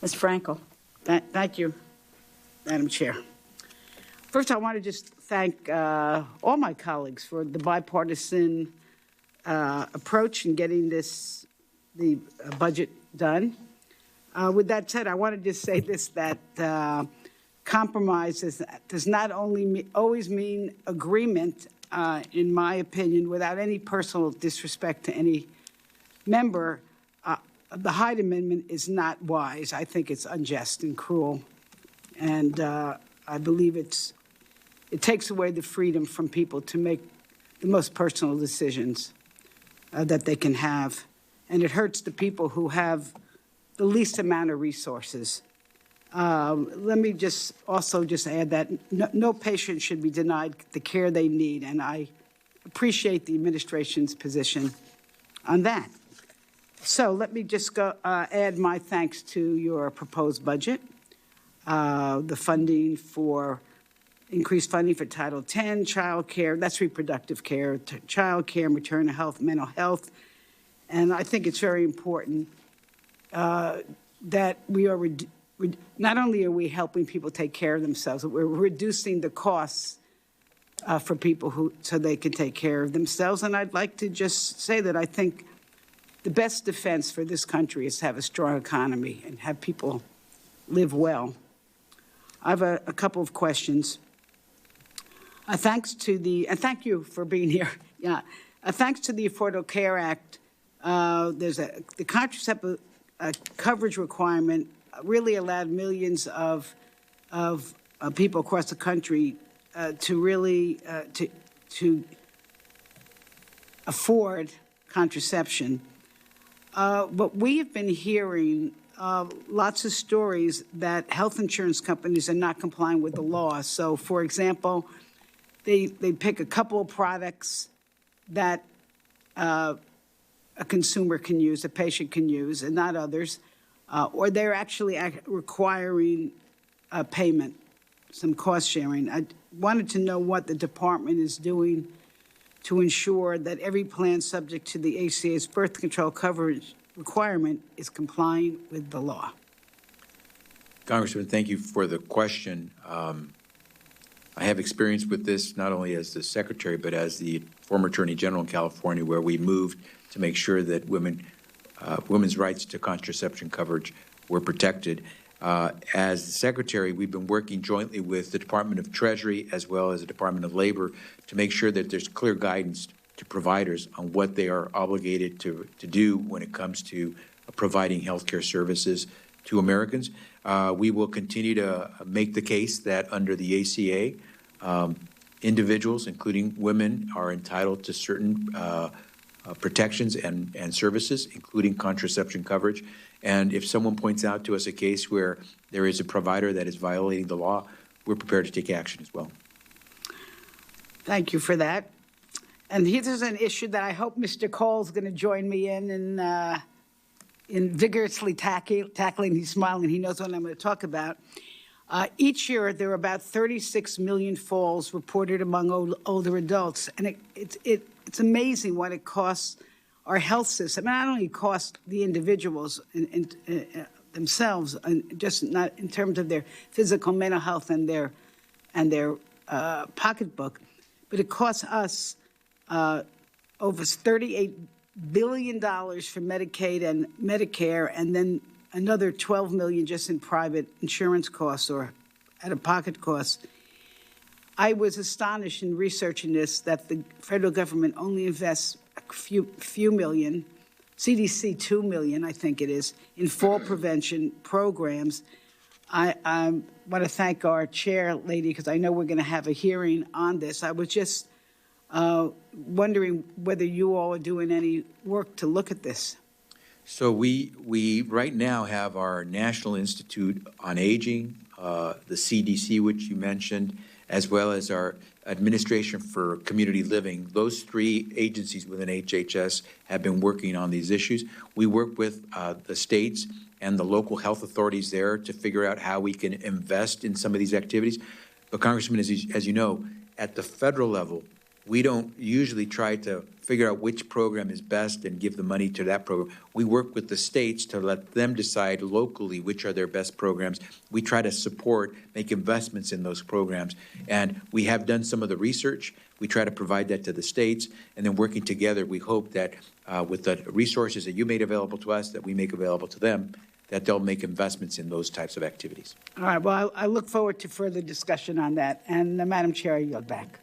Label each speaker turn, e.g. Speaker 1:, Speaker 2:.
Speaker 1: Ms. Frankel. Thank you, Madam Chair. First, I want to just thank all my colleagues for the bipartisan approach in getting the budget done. With that said, I want to just say this, that compromise does not only always mean agreement, in my opinion, without any personal disrespect to any member. The Hyde Amendment is not wise. I think it's unjust and cruel. And I believe it takes away the freedom from people to make the most personal decisions that they can have. And it hurts the people who have the least amount of resources. Let me just add that no patient should be denied the care they need. And I appreciate the administration's position on that. So let me just add my thanks to your proposed budget, the funding for increased funding for Title X, child care, that's reproductive care, child care, maternal health, mental health. And I think it's very important that we are, not only are we helping people take care of themselves, but we're reducing the costs for people so they can take care of themselves. And I'd like to just say that I think the best defense for this country is to have a strong economy and have people live well. I have a couple of questions. Thank you for being here. Yeah, thanks to the Affordable Care Act, there's the contraceptive coverage requirement really allowed millions of people across the country to really to afford contraception. But we have been hearing lots of stories that health insurance companies are not complying with the law. So, for example, they pick a couple of products that a consumer can use, a patient can use, and not others, or they're actually requiring payment, some cost sharing. I wanted to know what the department is doing to ensure that every plan subject to the ACA's birth control coverage requirement is complying with the law.
Speaker 2: Congressman, thank you for the question. I have experience with this not only as the Secretary, but as the former Attorney General in California, where we moved to make sure that women's rights to contraception coverage were protected. As the Secretary, we've been working jointly with the Department of Treasury as well as the Department of Labor to make sure that there's clear guidance to providers on what they are obligated to do when it comes to providing health care services to Americans. We will continue to make the case that under the ACA, individuals, including women, are entitled to certain protections and services, including contraception coverage. And if someone points out to us a case where there is a provider that is violating the law, we're prepared to take action as well.
Speaker 1: Thank you for that. And here's an issue that I hope Mr. Cole's going to join me in vigorously tackling. He's smiling. He knows what I'm going to talk about. Each year, there are about 36 million falls reported among older adults. And it's amazing what it costs our health system. And not only cost the individuals themselves, and just not in terms of their physical, mental health and their pocketbook, but it costs us over $38 billion for Medicaid and Medicare, and then another $12 million just in private insurance costs or out-of-pocket costs. I was astonished in researching this that the federal government only invests a few million, CDC $2 million, I think it is, in fall prevention programs. I want to thank our chair lady because I know we're going to have a hearing on this. I was just wondering whether you all are doing any work to look at this.
Speaker 2: So we right now have our National Institute on Aging, the CDC, which you mentioned, as well as our Administration for Community Living. Those three agencies within HHS have been working on these issues. We work with the states and the local health authorities there to figure out how we can invest in some of these activities. But Congressman, as you know, at the federal level, we don't usually try to figure out which program is best and give the money to that program. We work with the states to let them decide locally which are their best programs. We try to support, make investments in those programs. And we have done some of the research. We try to provide that to the states. And then working together, we hope that with the resources that you made available to us, that we make available to them, that they'll make investments in those types of activities.
Speaker 1: All right, well, I look forward to further discussion on that. And Madam Chair, I yield back.